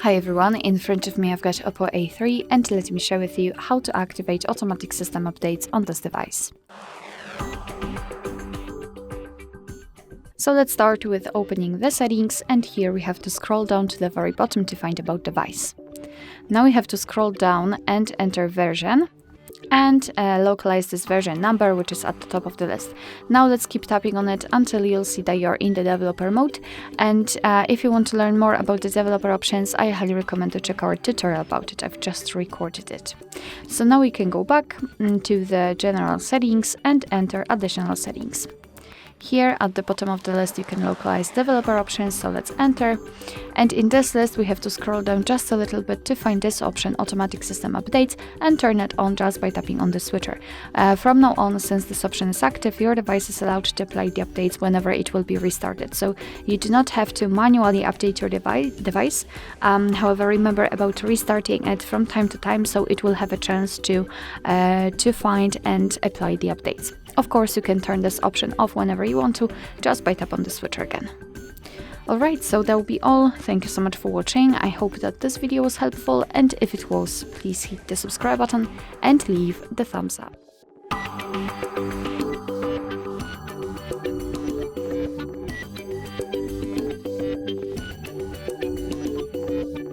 Hi everyone, in front of me I've got OPPO A3 and let me share with you how to activate automatic system updates on this device. So let's start with opening the settings, and here we have to scroll down to the very bottom to find about device. Now we have to scroll down and enter version and localize this version number, which is at the top of the list. Now let's keep tapping on it until you'll see that you're in the developer mode, and if you want to learn more about the developer options, I highly recommend to check our tutorial about it. I've just recorded it. So now we can go back to the general settings and enter additional settings. Here at the bottom of the list you can localize developer options, so let's enter. And in this list we have to scroll down just a little bit to find this option, automatic system updates, and turn it on just by tapping on the switcher. From now on, since this option is active, your device is allowed to apply the updates whenever it will be restarted. So you do not have to manually update your device. However, remember about restarting it from time to time, so it will have a chance to find and apply the updates. Of course, you can turn this option off whenever you want to, just by tap on the switcher again. Alright, so that will be all. Thank you so much for watching. I hope that this video was helpful, and if it was, please hit the subscribe button and leave the thumbs up.